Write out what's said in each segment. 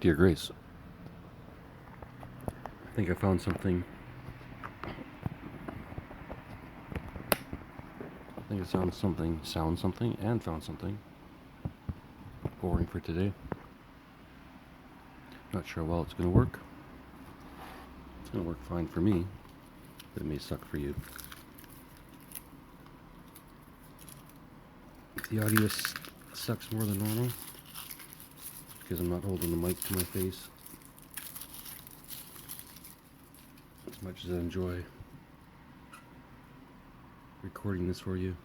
Dear Grace, I think I found something. I think I found something boring for today. Not sure how well it's going to work. It's going to work fine for me, but it may suck for you. If the audio sucks more than normal, because I'm not holding the mic to my face. As much as I enjoy recording this for you,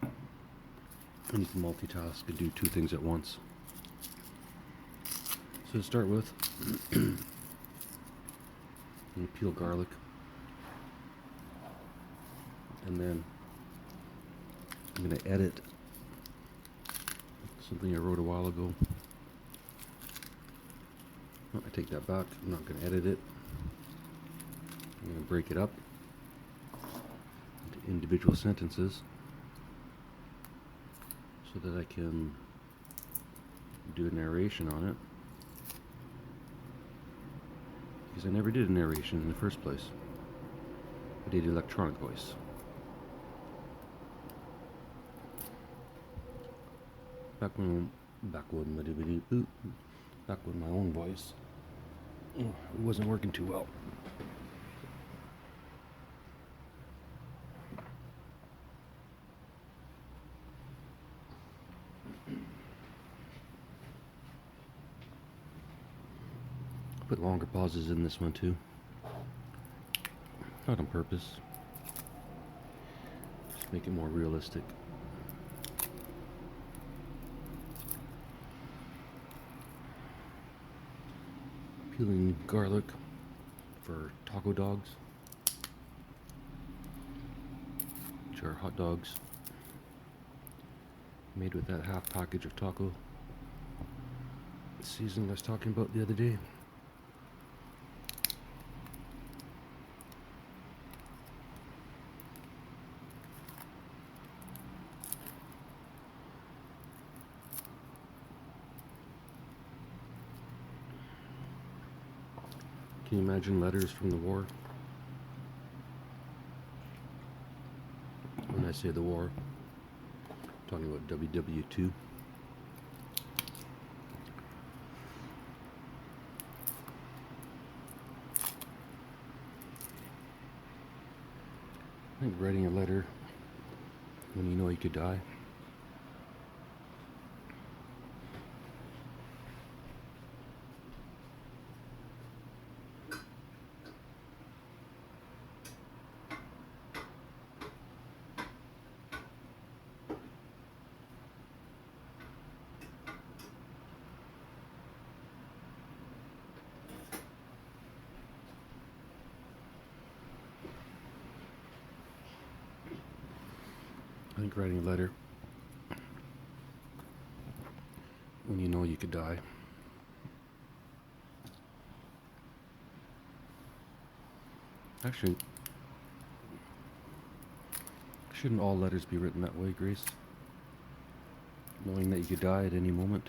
I need to multitask and do two things at once. So to start with, I'm going to peel garlic, and then I'm going to edit something I wrote a while ago. Oh, I take that back. I'm not going to edit it. I'm going to break it up into individual sentences so that I can do a narration on it. Because I never did a narration in the first place. I did electronic voice. Back when my own voice, it wasn't working too well. Put longer pauses in this one too. Not on purpose. Just make it more realistic. Peeling garlic for taco dogs, which are hot dogs made with that half package of taco seasoning I was talking about the other day. Can you imagine letters from the war? When I say the war, I'm talking about WW2. I think writing a letter when you know you could die. I think writing a letter when you know you could die. Actually, shouldn't all letters be written that way, Grace? Knowing that you could die at any moment.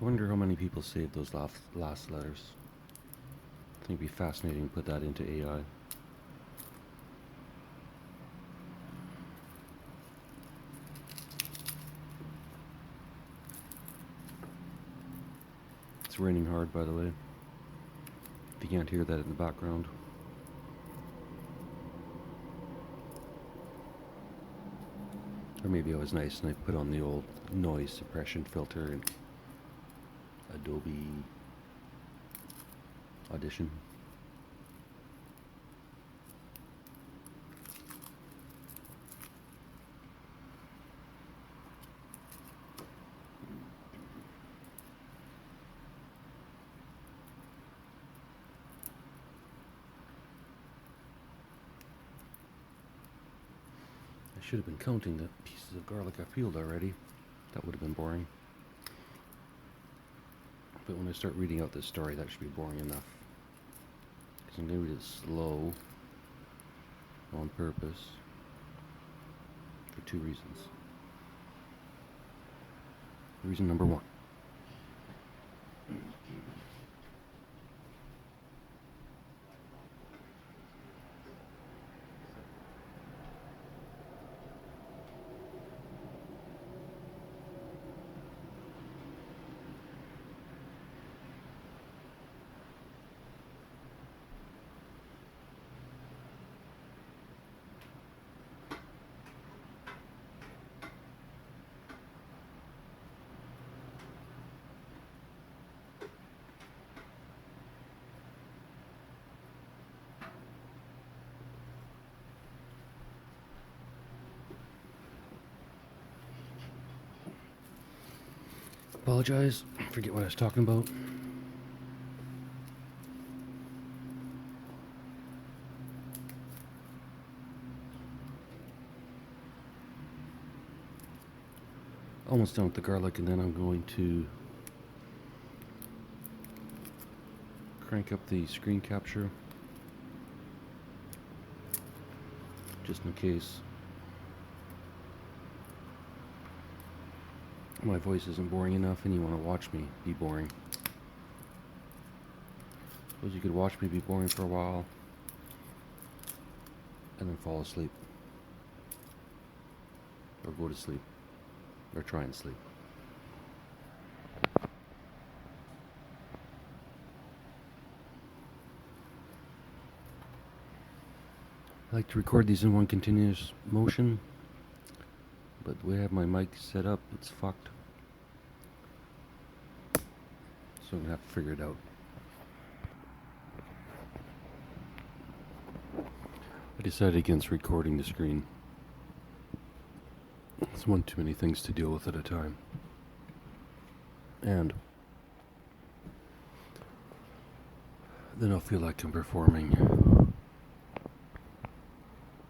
I wonder how many people saved those last letters. I think it'd be fascinating to put that into AI. It's raining hard, by the way. If you can't hear that in the background. Or maybe I was nice and I put on the old noise suppression filter and Adobe Audition. I should have been counting the pieces of garlic I peeled already. That would have been boring. But when I start reading out this story, that should be boring enough. Because I'm going to read it slow on purpose for two reasons. Reason number one. Apologize, forget what I was talking about. Almost done with the garlic, and then I'm going to crank up the screen capture just in case my voice isn't boring enough and you want to watch me be boring. Suppose you could watch me be boring for a while and then fall asleep. Or go to sleep. Or try and sleep. I like to record these in one continuous motion, but the way I have my mic set up, it's fucked. So I'm going to have to figure it out. I decided against recording the screen. It's one too many things to deal with at a time. And then I'll feel like I'm performing.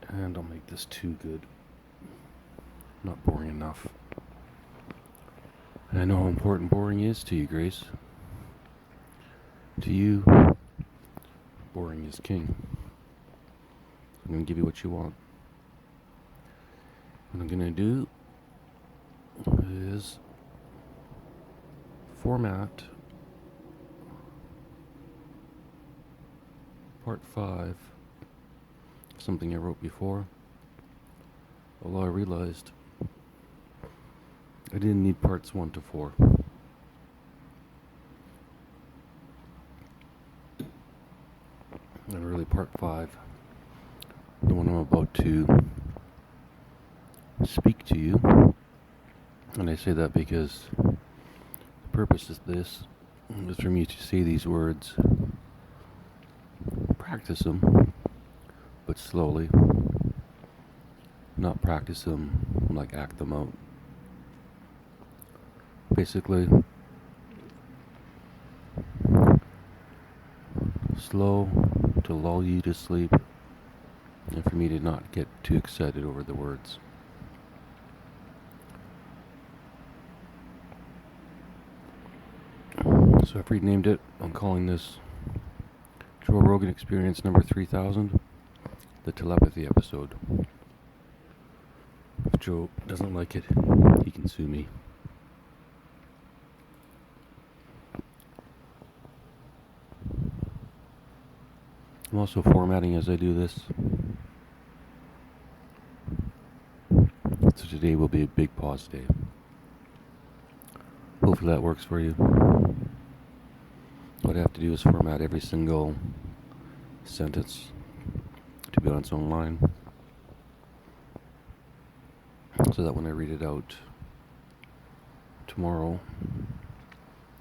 And I'll make this too good. Not boring enough. And I know how important boring is to you, Grace. To you, boring is king. I'm going to give you what you want. What I'm going to do is format part 5, something I wrote before, although I realized I didn't need parts 1 to 4. And really part 5, the one I'm about to speak to you, and I say that because the purpose of this is for me to say these words, practice them, but slowly, not practice them like act them out. Basically, slow to lull you to sleep, and for me to not get too excited over the words. So I've renamed it. I'm calling this Joe Rogan Experience number 3000, the Telepathy episode. If Joe doesn't like it, he can sue me. I'm also formatting as I do this. So today will be a big pause day. Hopefully that works for you. What I have to do is format every single sentence to be on its own line, so that when I read it out tomorrow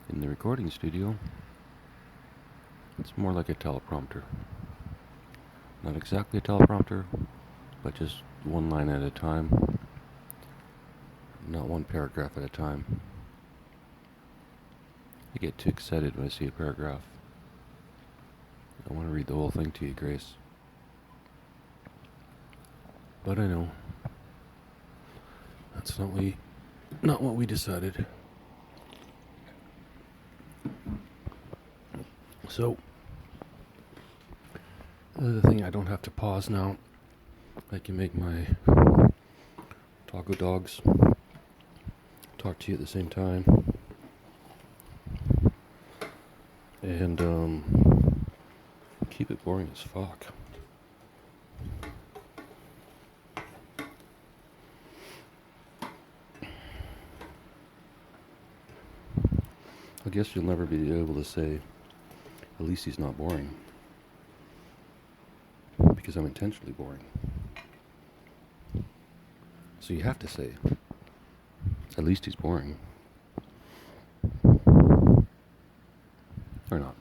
in the recording studio, it's more like a teleprompter. Not exactly a teleprompter, but just one line at a time, not one paragraph at a time. I get too excited when I see a paragraph. I want to read the whole thing to you, Grace. But I know that's not what we decided. So, the thing, I don't have to pause now. I can make my taco dogs talk to you at the same time. And keep it boring as fuck. I guess you'll never be able to say, at least he's not boring. Because I'm intentionally boring. So you have to say, at least he's boring. Or not.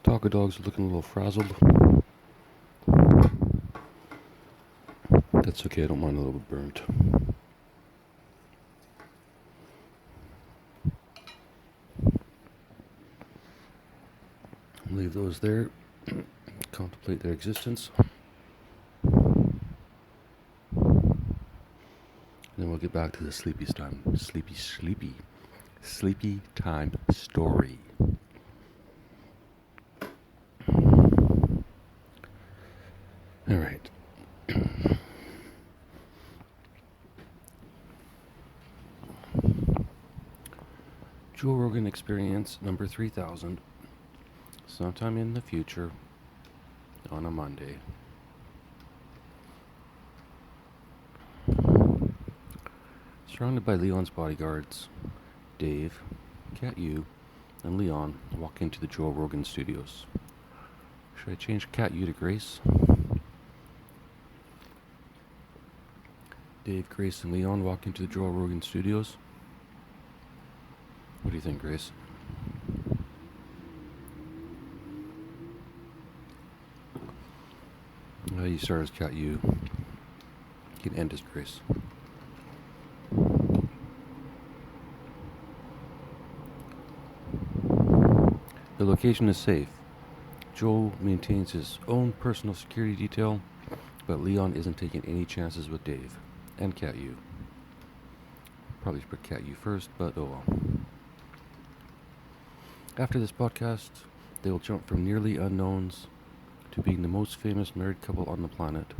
Taco dogs are looking a little frazzled. That's okay, I don't mind a little bit burnt. Leave those there. Contemplate their existence. And then we'll get back to the sleepy time story. All right. Joe Rogan Experience number 3000. Sometime in the future on a Monday. Surrounded by Leon's bodyguards, Dave, Cat U, and Leon walk into the Joe Rogan studios. Should I change Cat U to Grace? Dave, Grace, and Leon walk into the Joe Rogan studios. What do you think, Grace? You start as Cat U. You can end as Grace. The location is safe. Joe maintains his own personal security detail, but Leon isn't taking any chances with Dave and Cat U. Probably should put Cat U first, but oh well. After this podcast, they will jump from nearly unknowns to being the most famous married couple on the planet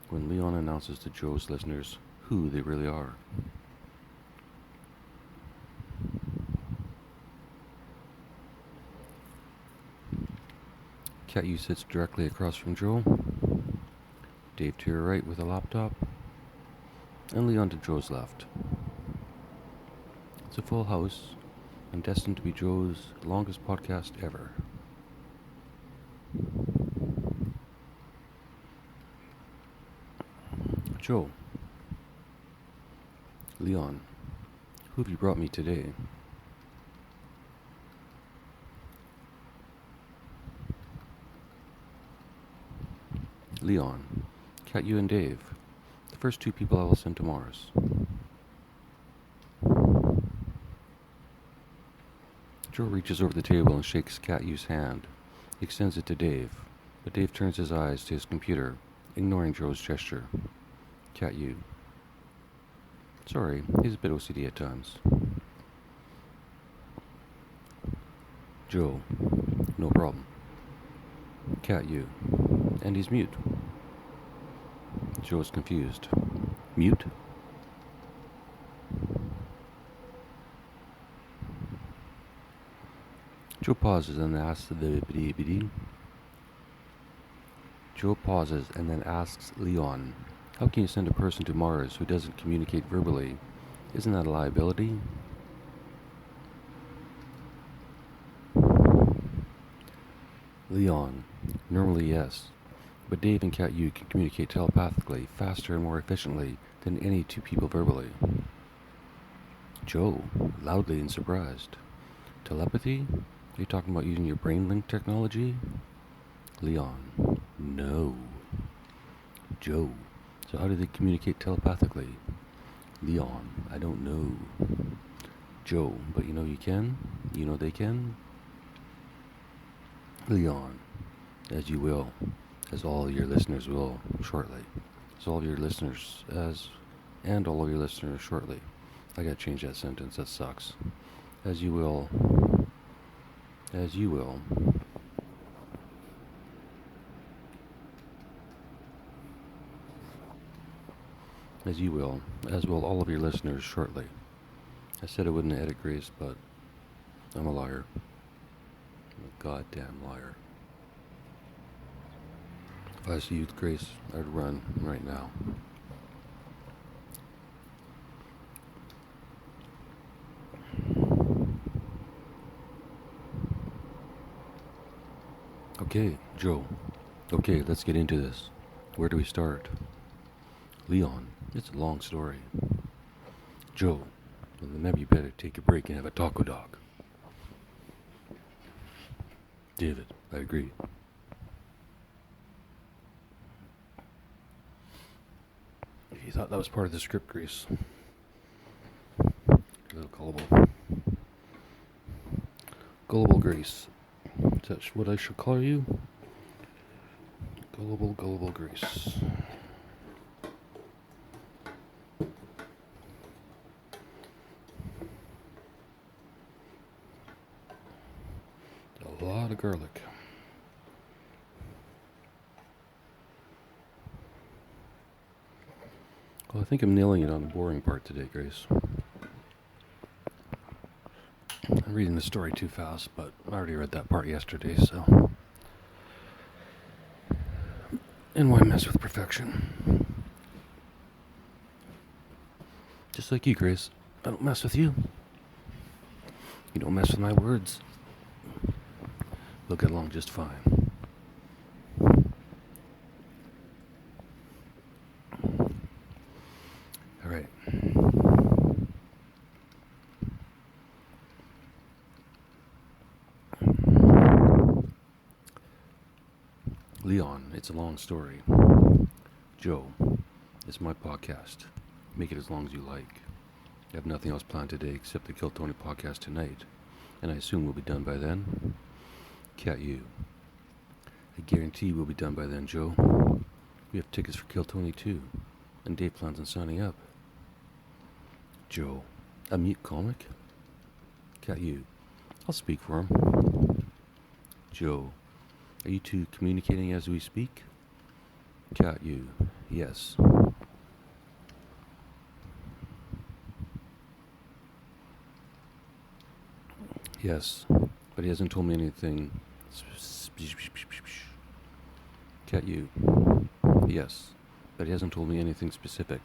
when Leon announces to Joe's listeners who they really are. Cat U sits directly across from Joe, Dave to her right with a laptop, and Leon to Joe's left. It's a full house and destined to be Joe's longest podcast ever. Joe, Leon, who have you brought me today? Leon, Cat U and Dave, the first two people I will send to Mars. Joe reaches over the table and shakes Cat U's hand. He extends it to Dave, but Dave turns his eyes to his computer, ignoring Joe's gesture. Cat U. Sorry, he's a bit OCD at times. Joe. No problem. Cat U. And he's mute. Joe's confused. Mute? Joe pauses and asks Leon, how can you send a person to Mars who doesn't communicate verbally? Isn't that a liability? Leon, normally yes, but Dave and Cat U can communicate telepathically faster and more efficiently than any two people verbally. Joe, loudly and surprised. Telepathy? Are you talking about using your brain link technology? Leon, no. Joe, so how do they communicate telepathically? Leon, I don't know. Joe, but you know you can? You know they can. Leon, as you will, as all your listeners will shortly. As all of your listeners, and all of your listeners shortly. I gotta change that sentence, that sucks. As you will, as you will. As you will, as will all of your listeners shortly. I said I wouldn't edit Grace, but I'm a liar. I'm a goddamn liar. If I see you, Grace, I'd run right now. Okay, Joe. Okay, let's get into this. Where do we start? Leon, it's a long story. Joe, well, then maybe you better take a break and have a taco dog. David, I agree. If you thought that was part of the script, Grace, a little gullible. Gullible Grace. Is that what I should call you? Gullible Grace. A lot of garlic. Well, I think I'm nailing it on the boring part today, Grace. I'm reading the story too fast, but I already read that part yesterday, so... And why mess with perfection? Just like you, Grace. I don't mess with you. You don't mess with my words. We'll get along just fine. All right. Leon, it's a long story. Joe, it's my podcast. Make it as long as you like. I have nothing else planned today except the Kill Tony podcast tonight, and I assume we'll be done by then. Cat you. I guarantee we'll be done by then, Joe. We have tickets for Kill Tony too, and Dave plans on signing up. Joe, a mute comic? Cat you. I'll speak for him. Joe, are you two communicating as we speak? Cat you. Yes. Yes, but he hasn't told me anything. Cat you. Yes, but he hasn't told me anything specific.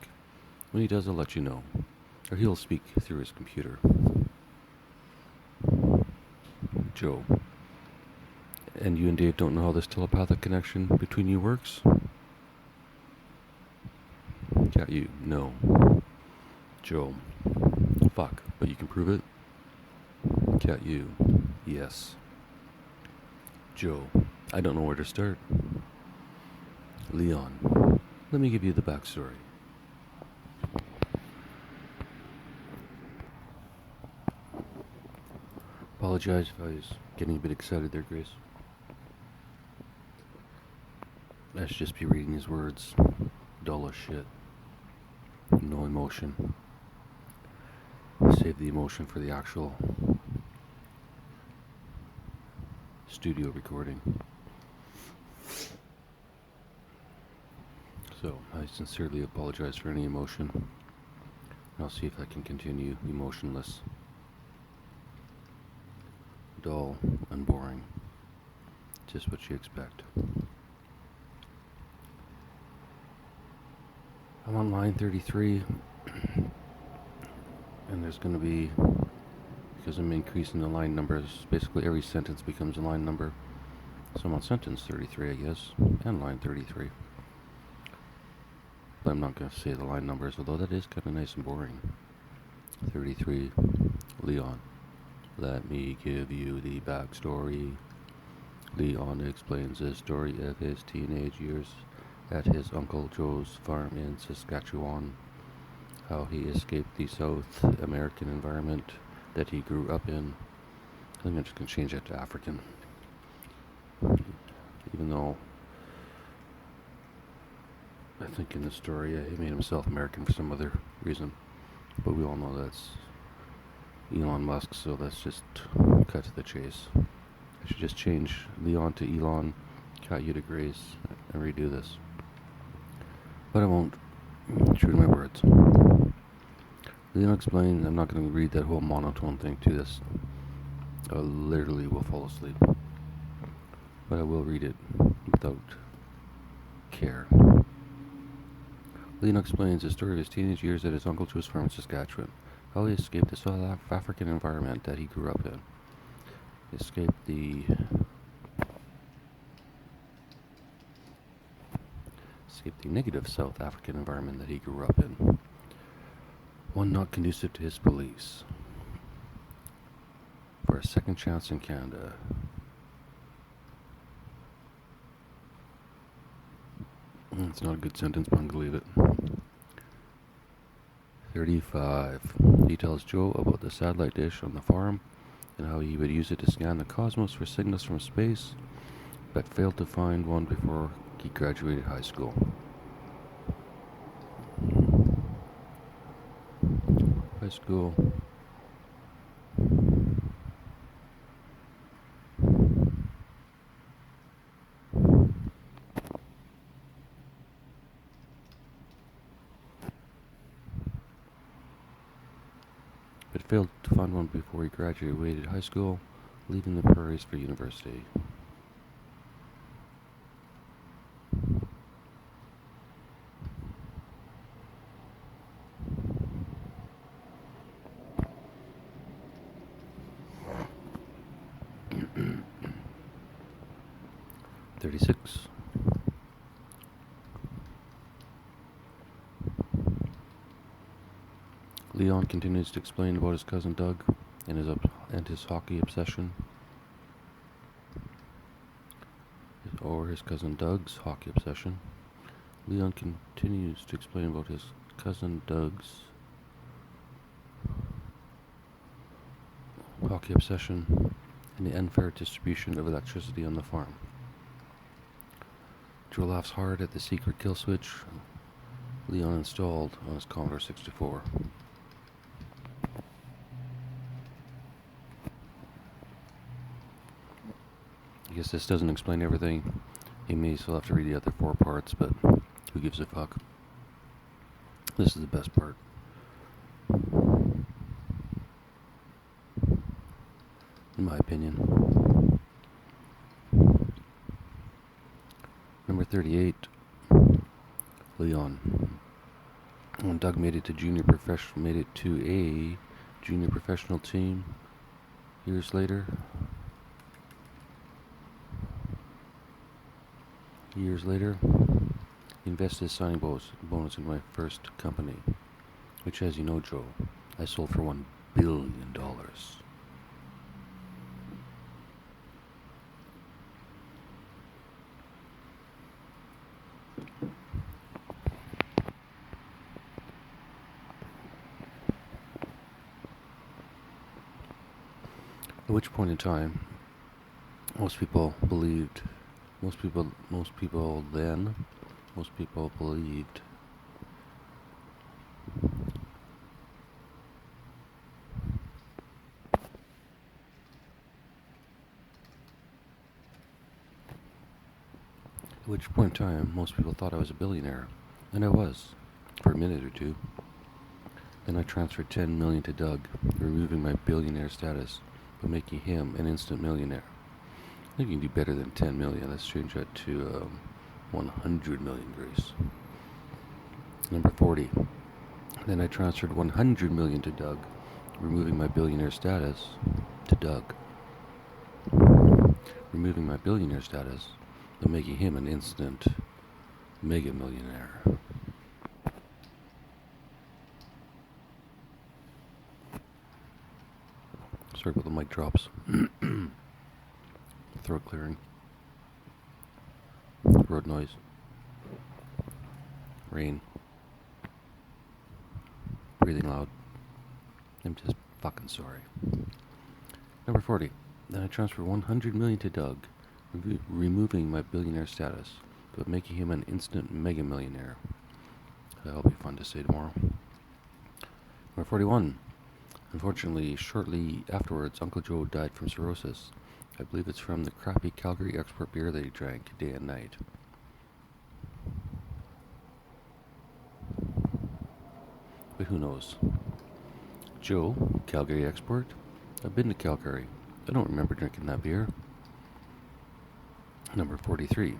When he does, I'll let you know. Or he'll speak through his computer. Joe. And you and Dave don't know how this telepathic connection between you works? Cat you. No. Joe. Fuck, but you can prove it? Cat you. Yes. Joe. I don't know where to start. Leon. Let me give you the backstory. Apologize if I was getting a bit excited there, Grace. I should just be reading his words. Dull as shit. No emotion. Save the emotion for the actual studio recording. So, I sincerely apologize for any emotion. I'll see if I can continue emotionless. Dull and boring. Just what you expect. I'm on line 33, and there's going to be, because I'm increasing the line numbers, basically every sentence becomes a line number. So I'm on sentence 33, I guess, and line 33. But I'm not going to say the line numbers, although that is kind of nice and boring. 33, Leon. Let me give you the backstory. Leon explains the story of his teenage years at his Uncle Joe's farm in Saskatchewan, how he escaped the South American environment that he grew up in, I think I'm just going to change that to African. Even though I think in the story he made himself American for some other reason. But we all know that's Elon Musk, so let's just cut to the chase. I should just change Leon to Elon, cut you to Grace, and redo this. But I won't. True to my words. Leon explained, I'm not going to read that whole monotone thing to this. I literally will fall asleep. But I will read it without care. Leon explains the story of his teenage years at his Uncle Joe's farm in Saskatchewan. How he escaped the South African environment that he grew up in. Escaped the negative South African environment that he grew up in. One not conducive to his beliefs. For a second chance in Canada. It's not a good sentence, but I'm going to leave it. 35. He tells Joe about the satellite dish on the farm and how he would use it to scan the cosmos for signals from space, but failed to find one before he graduated high school. High school. But failed to find one before he graduated high school, leaving the prairies for university. Leon continues to explain about his cousin Doug and his hockey obsession. Or his cousin Doug's hockey obsession. Leon continues to explain about his cousin Doug's hockey obsession and the unfair distribution of electricity on the farm. Joe laughs hard at the secret kill switch Leon installed on his Commodore 64. I guess this doesn't explain everything. You may still have to read the other 4 parts, but who gives a fuck? This is the best part. In my opinion. Number 38. Leon. When Doug made it to a junior professional team years later. He invested his signing bonus in my first company, which, as you know, Joe, I sold for $1 billion. At which point in time, most people believed. At which point in time, most people thought I was a billionaire, and I was, for a minute or two. Then I transferred $10 million to Doug, removing my billionaire status, but making him an instant millionaire. I think you can do better than 10 million. Let's change that to 100 million, Grace. Number 40. Then I transferred 100 million to Doug, removing my billionaire status to Doug. Removing my billionaire status, but making him an instant mega millionaire. Sorry about the mic drops. Throat clearing. Road noise. Rain. Breathing loud. I'm just fucking sorry. Number 40. Then I transfer 100 million to Doug, removing my billionaire status, but making him an instant mega millionaire. That'll be fun to say tomorrow. Number 41. Unfortunately, shortly afterwards, Uncle Joe died from cirrhosis. I believe it's from the crappy Calgary export beer that he drank day and night. But who knows? Joe, Calgary export? I've been to Calgary. I don't remember drinking that beer. Number 43.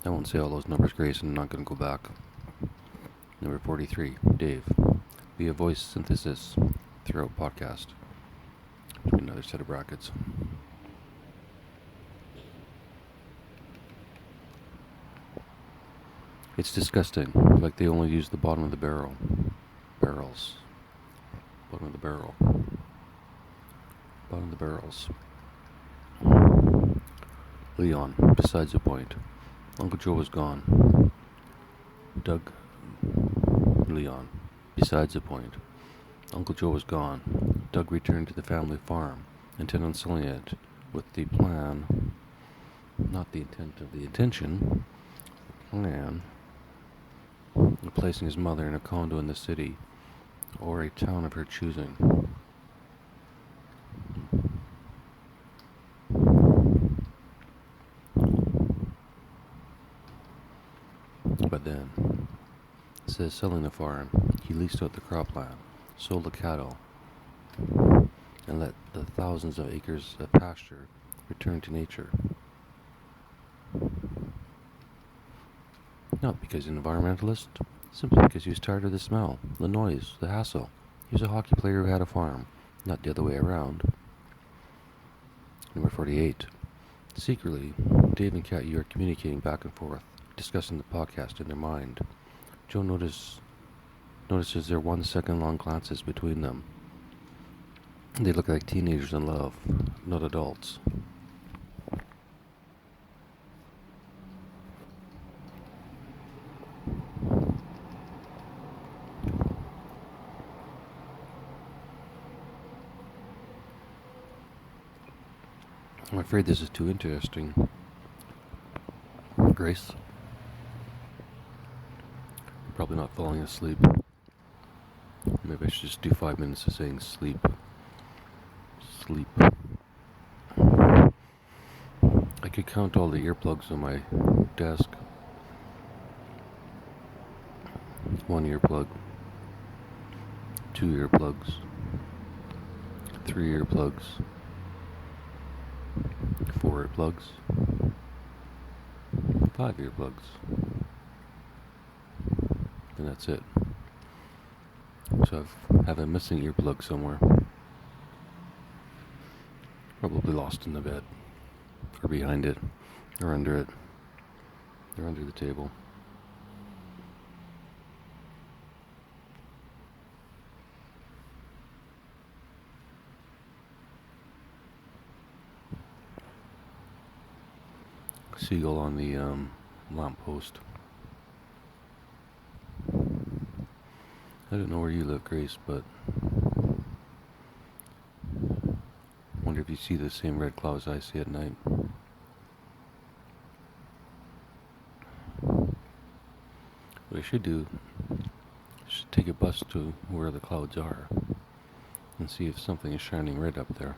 I won't say all those numbers, Grace, and I'm not going to go back. Number 43. Dave. Via voice synthesis throughout podcast. Another set of brackets. It's disgusting. Like they only use the bottom of the barrel. Barrels. Bottom of the barrel. Bottom of the barrels. Leon. Besides the point. Uncle Joe was gone. Doug. Leon. Besides the point. Uncle Joe was gone. Doug returned to the family farm, intent on selling it, with the plan, not the intent of the intention, the plan of placing his mother in a condo in the city, or a town of her choosing. But then, it says selling the farm, he leased out the cropland, sold the cattle, and let the thousands of acres of pasture return to nature. Not because he's an environmentalist, simply because he was tired of the smell, the noise, the hassle. He was a hockey player who had a farm, not the other way around. Number 48. Secretly, Dave and Kat are communicating back and forth, discussing the podcast in their mind. Joe notices their 1 second long glances between them. They look like teenagers in love, not adults. I'm afraid this is too interesting. Grace? You're probably not falling asleep. Maybe I should just do 5 minutes of saying sleep. Sleep. I could count all the earplugs on my desk. 1 earplug. 2 earplugs. 3 earplugs. 4 earplugs. 5 earplugs. And that's it. So I have a missing earplug somewhere. Probably lost in the bed. Or behind it. Or under it. Or under the table. Seagull on the lamppost. I don't know where you live, Grace, but I wonder if you see the same red clouds I see at night. What I should do is take a bus to where the clouds are and see if something is shining red up there.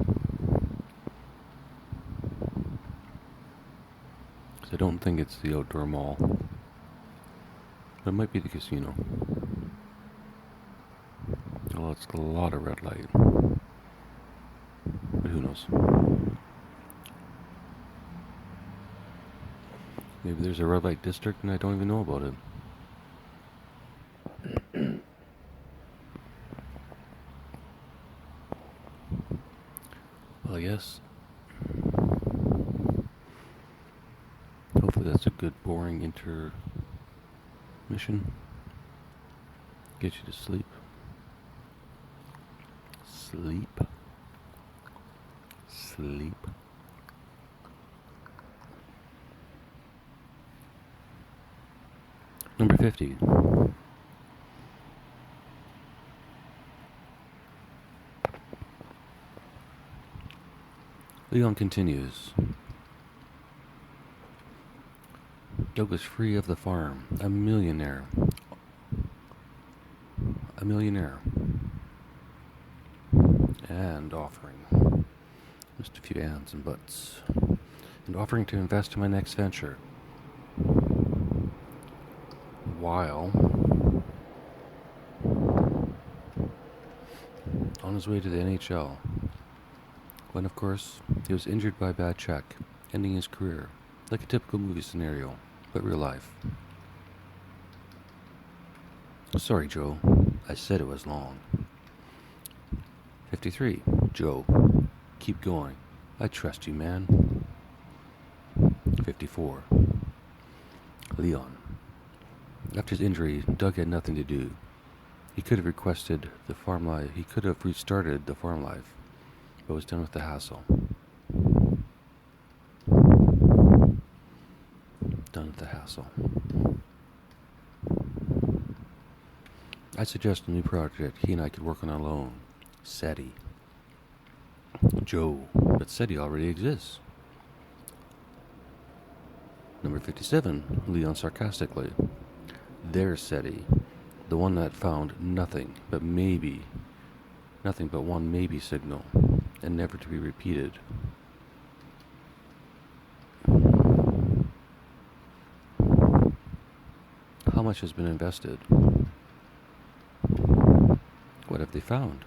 I don't think it's the outdoor mall. It might be the casino. Well, it's a lot of red light. But who knows? Maybe there's a red light district and I don't even know about it. Well, yes. Hopefully that's a good, boring intermission. Get you to sleep. Sleep. Sleep. Number 50. Leon continues. Doug was free of the farm, a millionaire. And offering. Just a few ands and buts. And offering to invest in my next venture. While on his way to the NHL. When, of course, he was injured by a bad check, ending his career. Like a typical movie scenario, but real life. Sorry, Joe. I said it was long. 53. Joe. Keep going. I trust you, man. 54. Leon. After his injury, Doug had nothing to do. He could have requested the farm life. He could have restarted the farm life, but was done with the hassle. Done with the hassle. I suggest a new project he and I could work on alone. SETI. Joe. But SETI already exists. Number 57. Leon sarcastically. Their SETI. The one that found nothing but one maybe signal, and never to be repeated. How much has been invested? What have they found?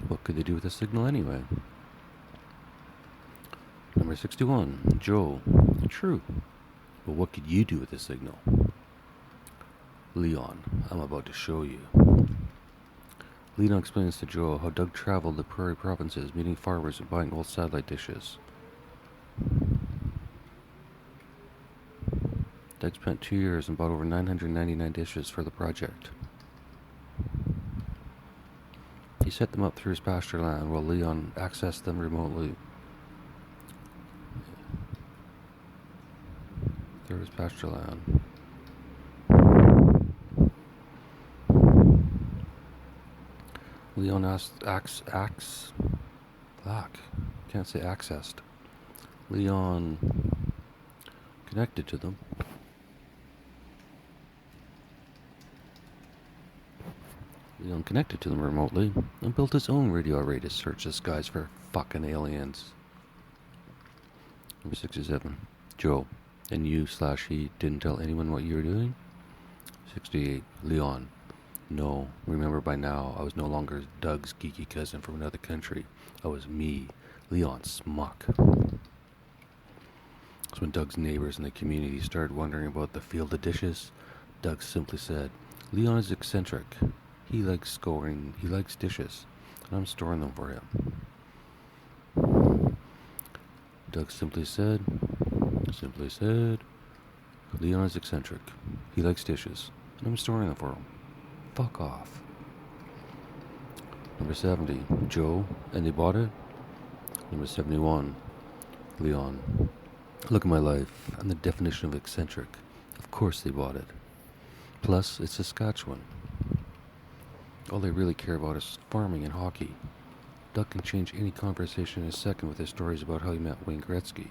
What could they do with the signal anyway? Number 61. Joe. True. But what could you do with the signal? Leon. I'm about to show you. Leon explains to Joe how Doug traveled the prairie provinces, meeting farmers and buying old satellite dishes. Doug spent 2 years and bought over 999 dishes for the project. He set them up through his pasture land while Leon accessed them remotely. Through his pasture land. Leon can't say accessed. Leon connected to them. Leon connected to them remotely and built his own radio array to search the skies for fucking aliens. Number 67. Joe. And you/he didn't tell anyone what you were doing? 68. Leon. No, remember by now I was no longer Doug's geeky cousin from another country. I was me, Leon Smuck. So when Doug's neighbors in the community started wondering about the field of dishes, Doug simply said, Leon is eccentric. He likes dishes, and I'm storing them for him. Doug simply said, Leon is eccentric. He likes dishes, and I'm storing them for him. Fuck off. Number 70, Joe, and they bought it? Number 71, Leon. Look at my life. I'm the definition of eccentric. Of course they bought it. Plus, it's Saskatchewan. All they really care about is farming and hockey. Doug can change any conversation in a second with his stories about how he met Wayne Gretzky.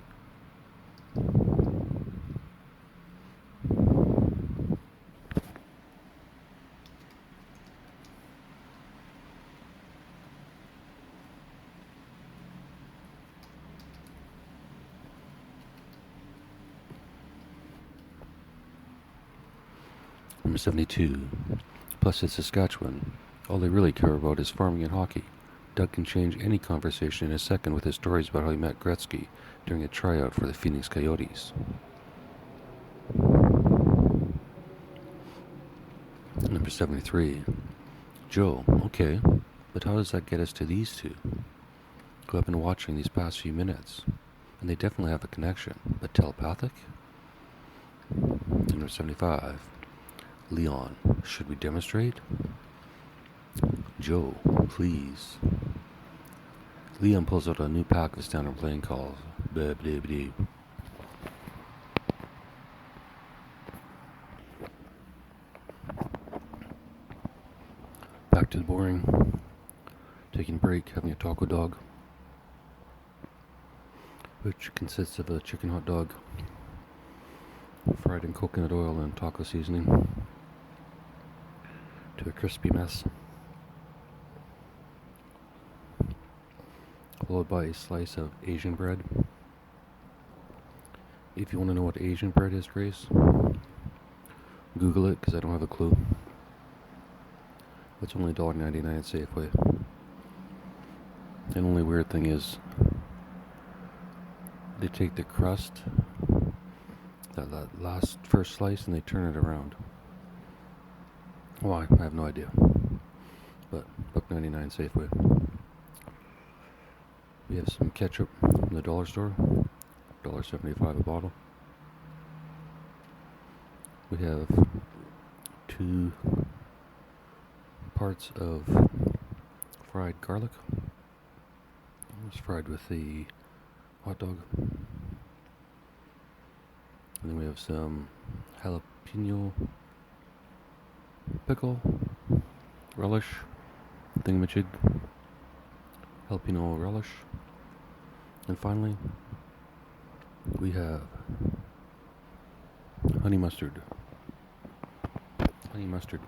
Number 72. Plus, it's Saskatchewan. All they really care about is farming and hockey. Doug can change any conversation in a second with his stories about how he met Gretzky during a tryout for the Phoenix Coyotes. Number 73. Joe, okay, but how does that get us to these two, who I've been watching these past few minutes? And they definitely have a connection, but telepathic? Number 75. Leon, should we demonstrate? Joe, please. Leon pulls out a new pack of standard playing calls. Back to the boring. Taking a break, having a taco dog. which consists of a chicken hot dog fried in coconut oil and taco seasoning to a crispy mess, followed by a slice of Asian bread. If you want to know what Asian bread is, Grace, Google it, because I don't have a clue. It's only $1.99 at Safeway. The only weird thing is they take the crust, that first slice, and they turn it around. Why? I have no idea. But $1.99 Safeway. We have some ketchup from the dollar store, $1.75 a bottle. We have 2 parts of fried garlic. It's fried with the hot dog. And then we have some jalapeno pickle, relish, thingamajig, jalapeno relish. And finally, we have honey mustard. Honey mustard,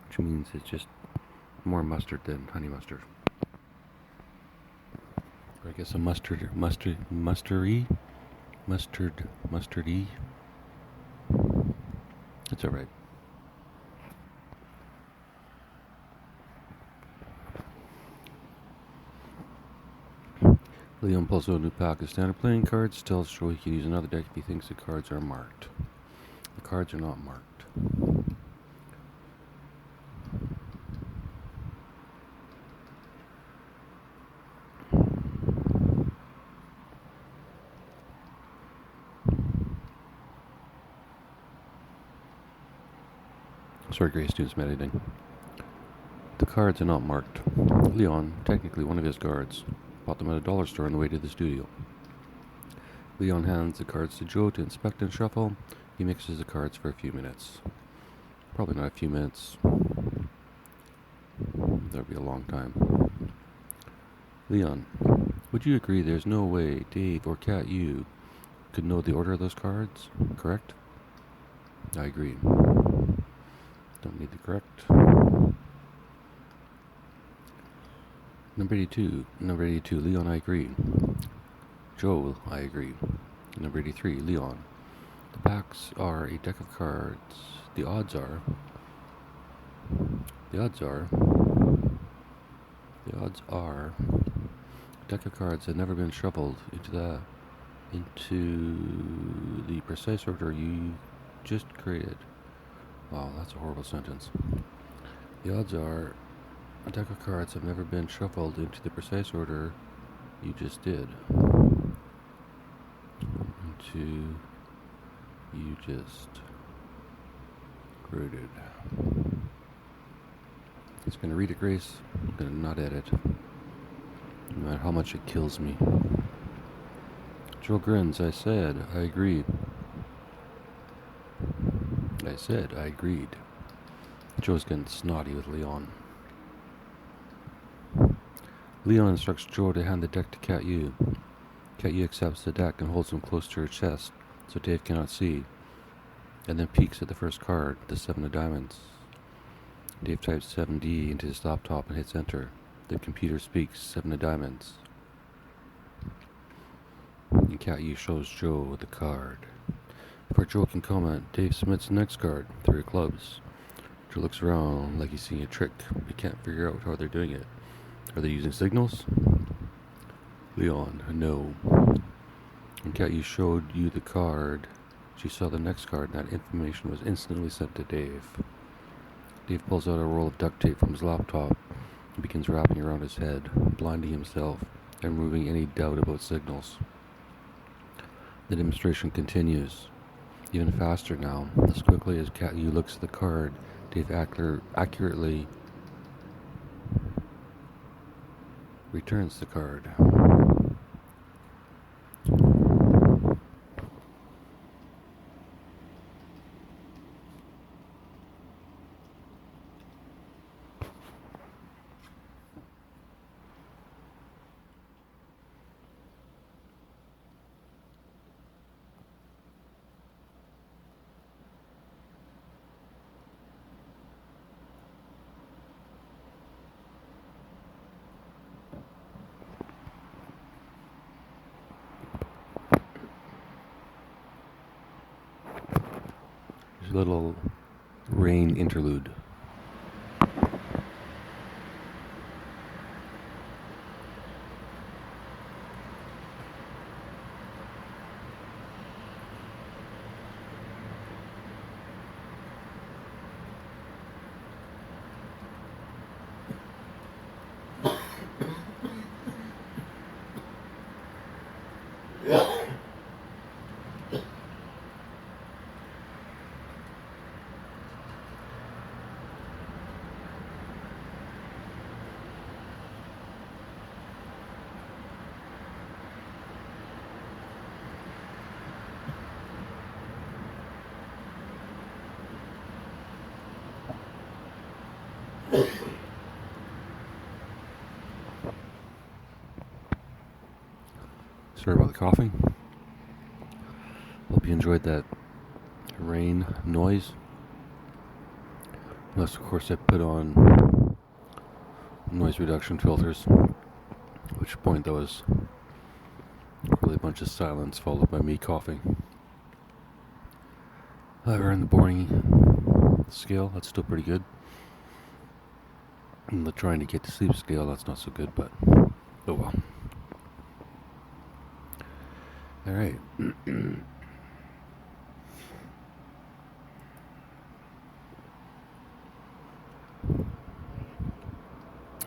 which means it's just more mustard than honey mustard. Or I guess a mustardy. It's alright. Leon pulls out a new pack of standard playing cards, tells Joe he can use another deck if he thinks the cards are marked. The cards are not marked. Sorry, Grace, doing some editing. The cards are not marked. Leon, technically one of his guards, bought them at a dollar store on the way to the studio. Leon hands the cards to Joe to inspect and shuffle. He mixes the cards for a few minutes. Probably not a few minutes. That'll be a long time. Leon, would you agree there's no way Dave or Cat you could know the order of those cards, correct? I agree. Don't need the correct. Number 82, Leon, I agree. Joel, I agree. Number 83, Leon. The packs are a deck of cards. The odds are, a deck of cards have never been shuffled into the precise order you just created. Wow, that's a horrible sentence. The odds are a deck of cards have never been shuffled into the precise order you just did. You just created. It's going to read it, Grace. I'm going to not edit. No matter how much it kills me. Joe grins. I said, I agreed. Joe's getting snotty with Leon. Leon instructs Joe to hand the deck to Cat Yu. Cat Yu accepts the deck and holds him close to her chest so Dave cannot see, and then peeks at the first card, the 7 of diamonds. Dave types 7D into his laptop and hits enter. The computer speaks 7 of diamonds. And Cat Yu shows Joe the card. Before Joe can comment, Dave submits the next card, 3 of clubs. Joe looks around like he's seeing a trick, but he can't figure out how they're doing it. Are they using signals? Leon, no. When Cat Yu showed you the card, she saw the next card, and that information was instantly sent to Dave. Dave pulls out a roll of duct tape from his laptop and begins wrapping around his head, blinding himself and removing any doubt about signals. The demonstration continues, even faster now. As quickly as Cat Yu looks at the card, Dave accurately returns the card. Little rain interlude. Sorry about the coughing. Hope you enjoyed that rain noise. Unless, of course, I put on noise reduction filters, at which point there was really a bunch of silence followed by me coughing. However, on the boring scale, that's still pretty good. And the trying to get to sleep scale, that's not so good, but oh well. Alright.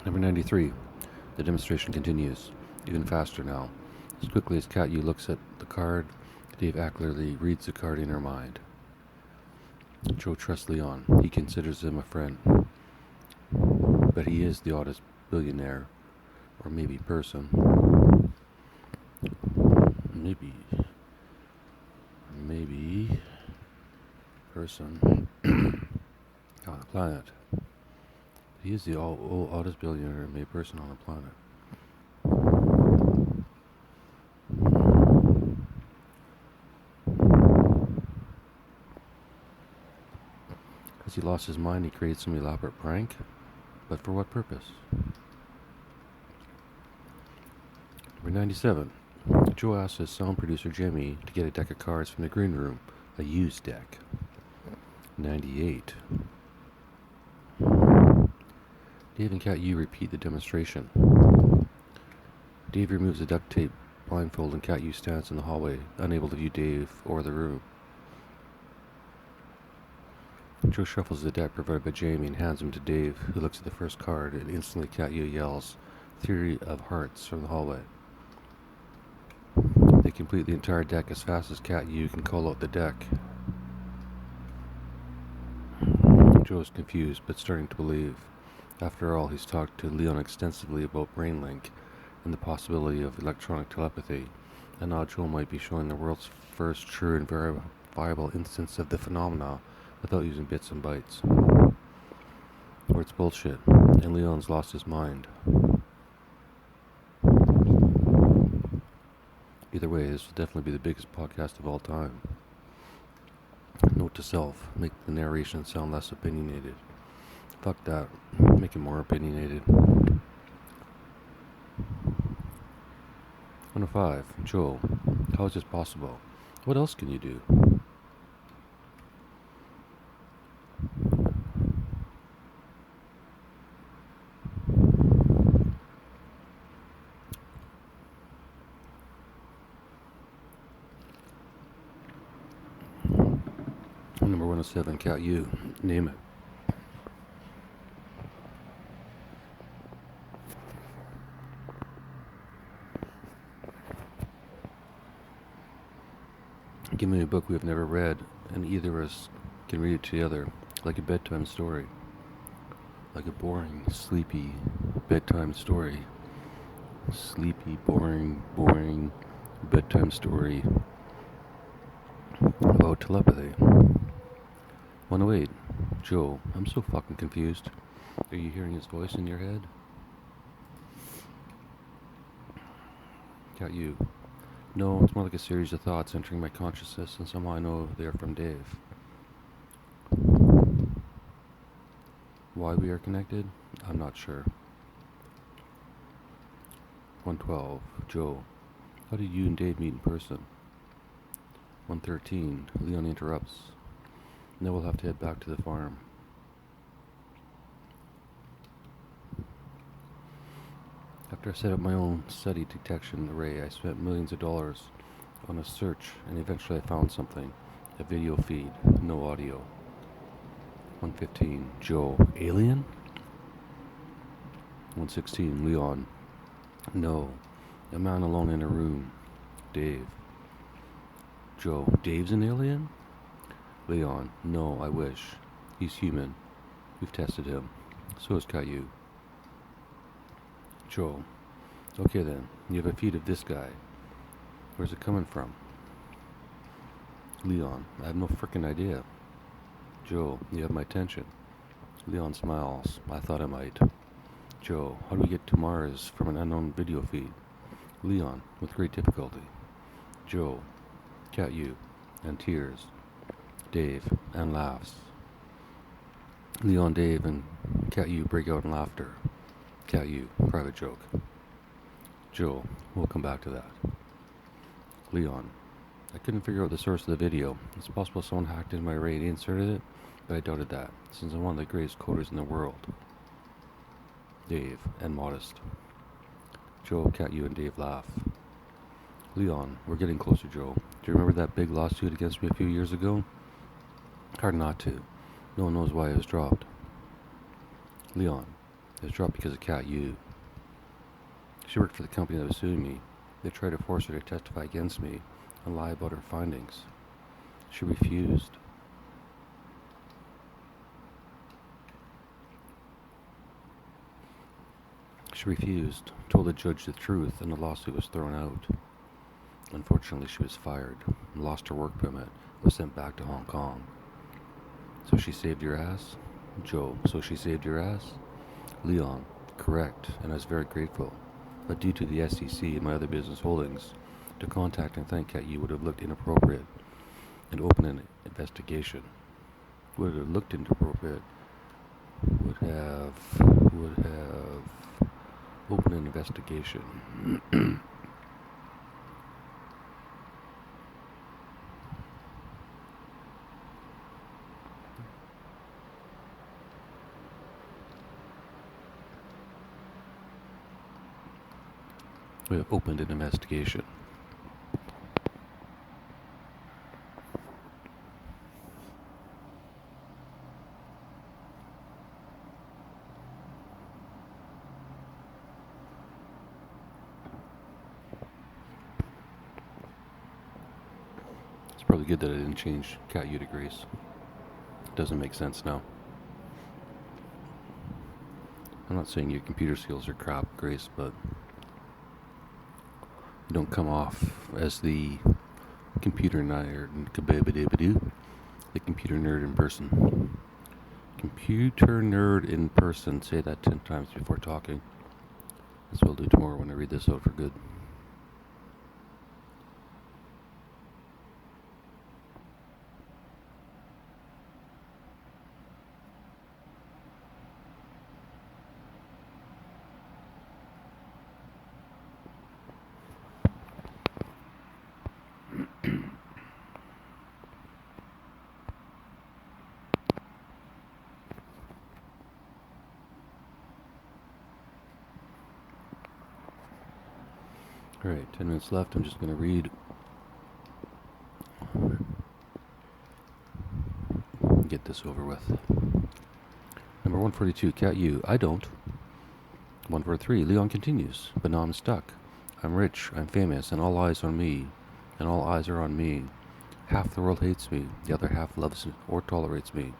Number 93. The demonstration continues, even faster now. As quickly as Cat Yu looks at the card, Dave accurately reads the card in her mind. Joe trusts Leon. He considers him a friend. But he is the oddest billionaire, or maybe person. Maybe person on the planet. He is the oddest billionaire, maybe person on the planet. Has he lost his mind? He created some elaborate prank, but for what purpose? Number 97. Joe asks his sound producer Jimmy to get a deck of cards from the green room, a used deck. 98. Dave and Cat Yu repeat the demonstration. Dave removes the duct tape blindfold and Cat Yu stands in the hallway, unable to view Dave or the room. Joe shuffles the deck provided by Jamie and hands him to Dave, who looks at the first card, and instantly Cat Yu yells, "Theory of Hearts," from the hallway. They complete the entire deck as fast as Cat Yu can call out the deck. Joe is confused, but starting to believe. After all, he's talked to Leon extensively about BrainLink and the possibility of electronic telepathy, and now Joe might be showing the world's first true and verifiable instance of the phenomena without using bits and bytes. Or it's bullshit, and Leon's lost his mind. Either way, this will definitely be the biggest podcast of all time. Note to self, make the narration sound less opinionated. Fuck that, make it more opinionated. 105. Joe, how is this possible? What else can you do? Number 107, Cat Yu, name it. Give me a book we have never read, and either of us can read it to the other, like a bedtime story. Like a boring, sleepy bedtime story. Sleepy, boring bedtime story about telepathy. 108. Joe, I'm so fucking confused. Are you hearing his voice in your head? Cat Yu. No, it's more like a series of thoughts entering my consciousness, and somehow I know they are from Dave. Why we are connected? I'm not sure. 112. Joe. How did you and Dave meet in person? 113. Leon interrupts. Now we'll have to head back to the farm. After I set up my own SETI detection array, I spent millions of dollars on a search, and eventually I found something. A video feed, no audio. 115, Joe, alien? 116, Leon, no, a man alone in a room. Dave, Joe, Dave's an alien? Leon, no, I wish. He's human. We've tested him. So is Caillou. Joe, okay then, you have a feed of this guy. Where's it coming from? Leon, I have no frickin' idea. Joe, you have my attention. Leon smiles. I thought I might. Joe, how do we get to Mars from an unknown video feed? Leon, with great difficulty. Joe, Caillou, and tears. Dave, and laughs. Leon, Dave, and Caillou break out in laughter. Caillou, private joke. Joe, we'll come back to that. Leon, I couldn't figure out the source of the video. It's possible someone hacked into my array and inserted it, but I doubted that, since I'm one of the greatest coders in the world. Dave, and modest. Joe, Caillou, and Dave laugh. Leon, we're getting closer, Joe. Do you remember that big lawsuit against me a few years ago? Hard not to. No one knows why it was dropped. Leon, it was dropped because of Caillou. She worked for the company that was suing me. They tried to force her to testify against me and lie about her findings. She refused. She refused, told the judge the truth, and the lawsuit was thrown out. Unfortunately, she was fired, lost her work permit, and was sent back to Hong Kong. So she saved your ass? Joe, so she saved your ass? Leon, correct, and I was very grateful. But due to the SEC and my other business holdings, to contact and thank Caillou would have looked inappropriate and open an investigation. Would have looked inappropriate. Would have opened an investigation. We have opened an investigation. It's probably good that I didn't change Caillou to Grace. It doesn't make sense now. I'm not saying your computer skills are crap, Grace, but you don't come off as the computer nerd, the computer nerd in person. Computer nerd in person. Say that 10 times before talking. That's what I'll do tomorrow when I read this out for good. Alright, 10 minutes left. I'm just going to read. Get this over with. Number 142, Caillou. I don't. 143, Leon continues. But now I'm stuck. I'm rich, I'm famous, and all eyes on me. And all eyes are on me. Half the world hates me. The other half loves or tolerates me.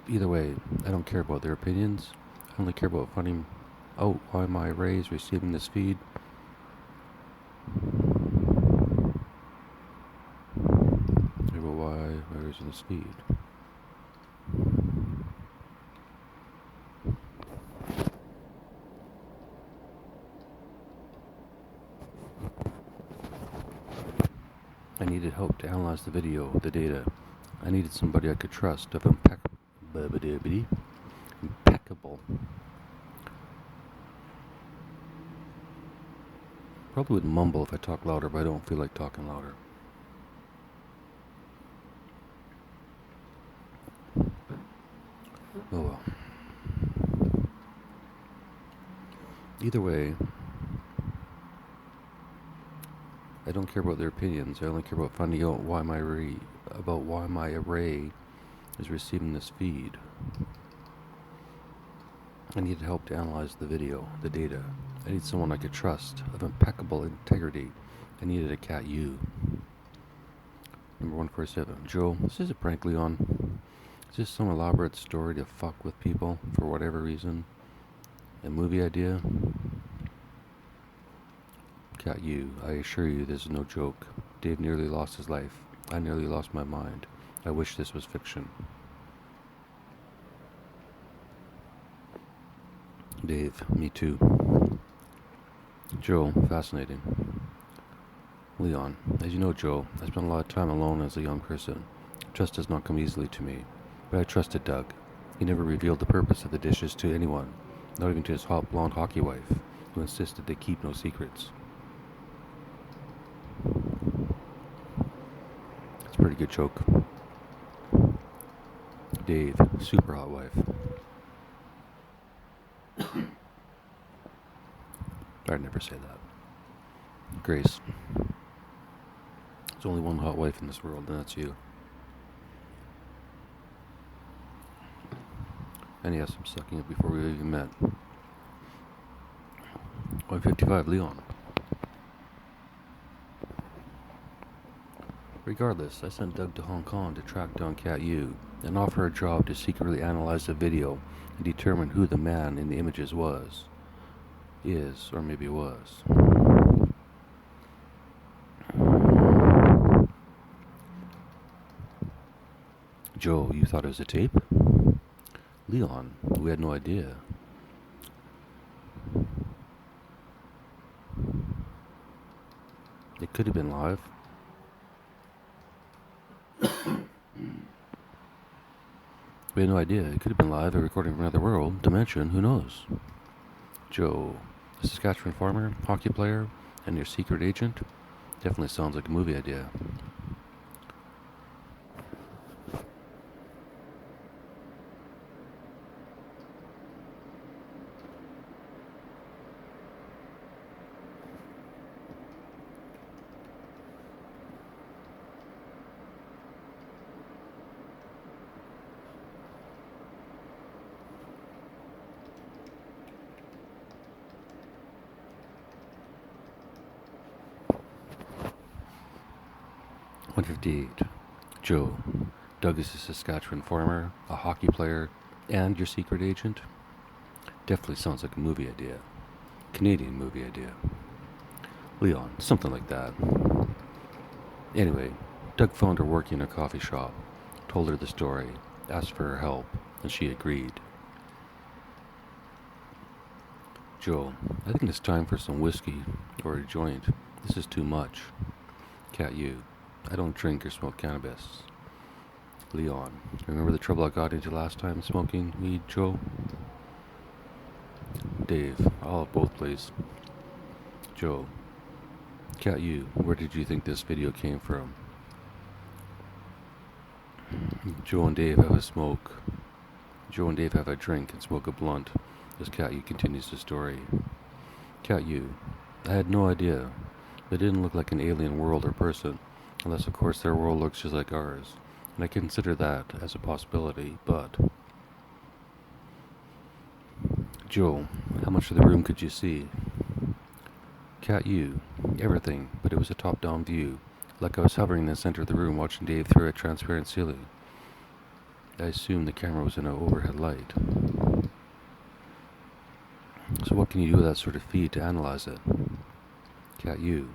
Either way, I don't care about their opinions. I only care about finding out why my array is receiving this feed. Why there is this feed. I needed help to analyze the video, the data. I needed somebody I could trust, of impeccable. Probably would mumble if I talk louder, but I don't feel like talking louder. Either way, I don't care about their opinions. I only care about finding out why my array is receiving this feed. I needed help to analyze the video, the data. I need someone I could trust, of impeccable integrity. I needed a cat you. Number 147. Joe, this is a prank, Leon. Is this some elaborate story to fuck with people for whatever reason? A movie idea? Cat you, I assure you this is no joke. Dave nearly lost his life. I nearly lost my mind. I wish this was fiction. Dave, me too. Joe, fascinating. Leon, as you know, Joe, I spent a lot of time alone as a young person. Trust does not come easily to me, but I trusted Doug. He never revealed the purpose of the dishes to anyone, not even to his hot blonde hockey wife, who insisted they keep no secrets. It's a pretty good joke. Dave, super hot wife. I'd never say that. Grace, there's only one hot wife in this world, and that's you. And yes, I'm sucking it before we even met. 155, Leon. Regardless, I sent Doug to Hong Kong to track down Cat Yu and offer her a job to secretly analyze the video and determine who the man in the images was. Is, or maybe was. Joe, you thought it was a tape? Leon, we had no idea. It could have been live. We had no idea. It could have been live, a recording from another world, dimension, who knows? Joe, a Saskatchewan farmer, hockey player, and your secret agent? Definitely sounds like a movie idea. $158. Joe, Doug is a Saskatchewan farmer, a hockey player, and your secret agent? Definitely sounds like a movie idea. Canadian movie idea. Leon, something like that. Anyway, Doug found her working in a coffee shop, told her the story, asked for her help, and she agreed. Joe, I think it's time for some whiskey or a joint. This is too much. Cat you, I don't drink or smoke cannabis. Leon, remember the trouble I got into last time smoking weed, Joe? Dave, I'll have both, please. Joe, Cat you, where did you think this video came from? Joe and Dave have a smoke. Joe and Dave have a drink and smoke a blunt as Cat you continues the story. Cat you, I had no idea. It didn't look like an alien world or person, unless of course their world looks just like ours, and I consider that as a possibility, but... Joe, how much of the room could you see? Cat you, everything, but it was a top-down view, like I was hovering in the center of the room watching Dave through a transparent ceiling. I assumed the camera was in an overhead light. So what can you do with that sort of feed to analyze it? Cat you.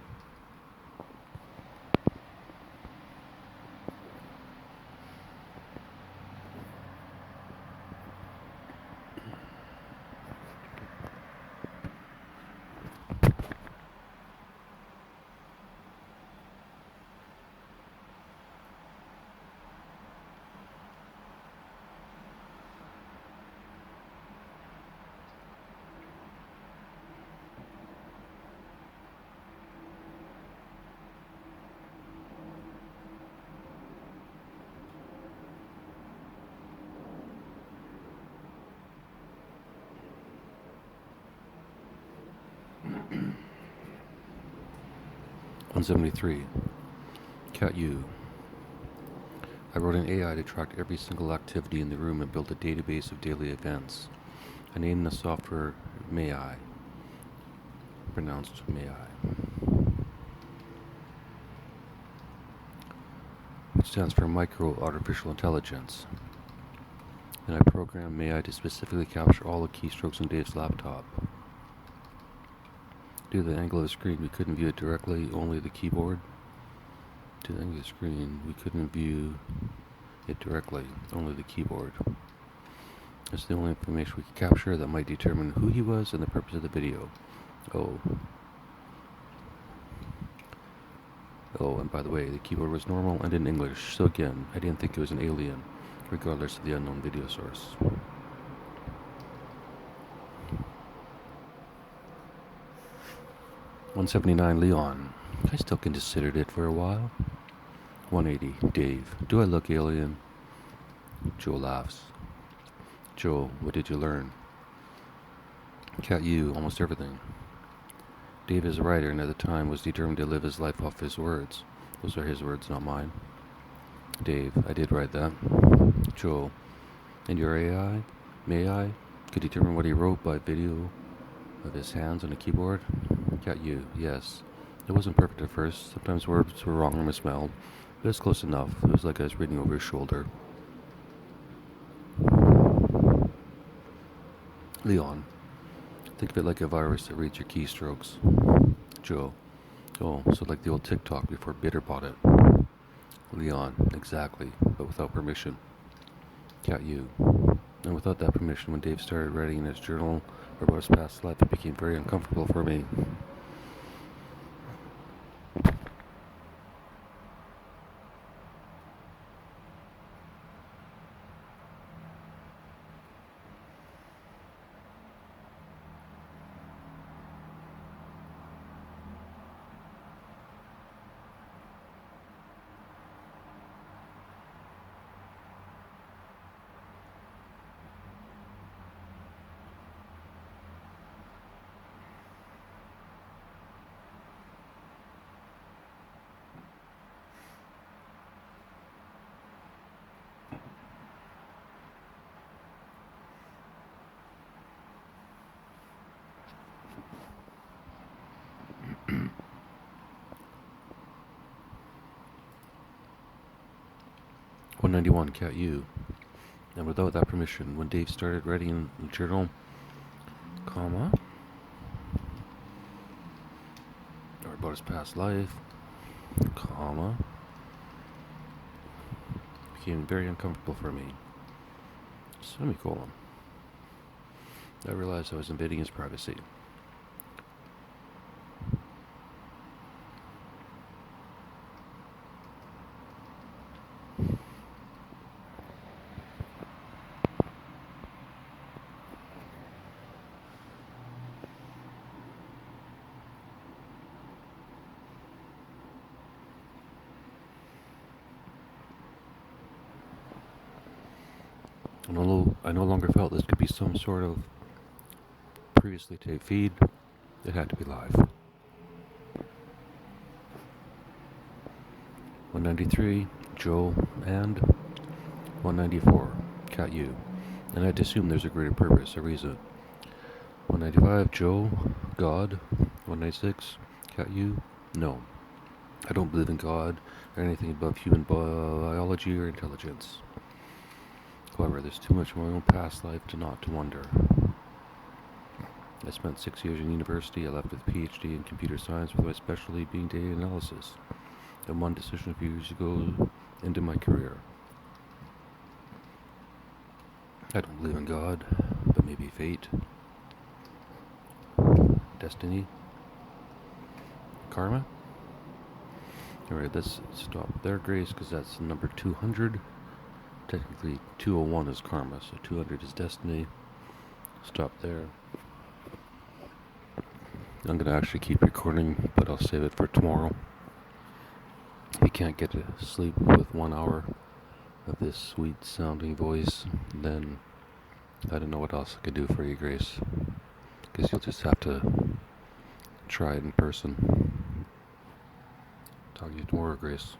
173. Cat U. I wrote an AI to track every single activity in the room and built a database of daily events. I named the software May-I, pronounced May-I, which stands for Micro Artificial Intelligence. And I programmed May-I to specifically capture all the keystrokes on Dave's laptop. Due to the angle of the screen, we couldn't view it directly, only the keyboard. To the angle of the screen, we couldn't view it directly, only the keyboard. It's the only information we could capture that might determine who he was and the purpose of the video. Oh, and by the way, the keyboard was normal and in English, so again, I didn't think it was an alien, regardless of the unknown video source. $179 Leon. I still considered it for a while. 180 Dave. Do I look alien? Joe laughs. Joe, what did you learn? Cat U, almost everything. Dave is a writer and at the time was determined to live his life off his words. Those are his words, not mine. Dave, I did write that. Joe, and your AI, may I, could determine what he wrote by video of his hands on a keyboard? Cat U, yes. It wasn't perfect at first. Sometimes words were wrong or misspelled, but it's close enough. It was like I was reading over his shoulder. Leon, think of it like a virus that reads your keystrokes. Joe, oh, so like the old TikTok before Bitter bought it. Leon, exactly, but without permission. Cat U, and without that permission, when Dave started writing in his journal about his past life, it became very uncomfortable for me. $191 Cat U. And without that permission, when Dave started writing in the journal, comma, or about his past life, comma, became very uncomfortable for me. Semicolon. I realized I was invading his privacy. I no longer felt this could be some sort of previously taped feed. It had to be live. 193, Joe, and 194, Cat U. And I had to assume there's a greater purpose, a reason. 195, Joe, God. 196, Cat U, no. I don't believe in God or anything above human biology or intelligence. However, there's too much of my own past life to not to wonder. I spent 6 years in university. I left with a PhD in computer science with my specialty being data analysis. And one decision a few years ago into my career. I don't believe in God, but maybe fate, destiny, karma. Alright, let's stop there, Grace, because that's number 200. Technically, 201 is karma, so 200 is destiny. Stop there. I'm going to actually keep recording, but I'll save it for tomorrow. If you can't get to sleep with 1 hour of this sweet sounding voice, then I don't know what else I could do for you, Grace. Because you'll just have to try it in person. Talk to you tomorrow, Grace.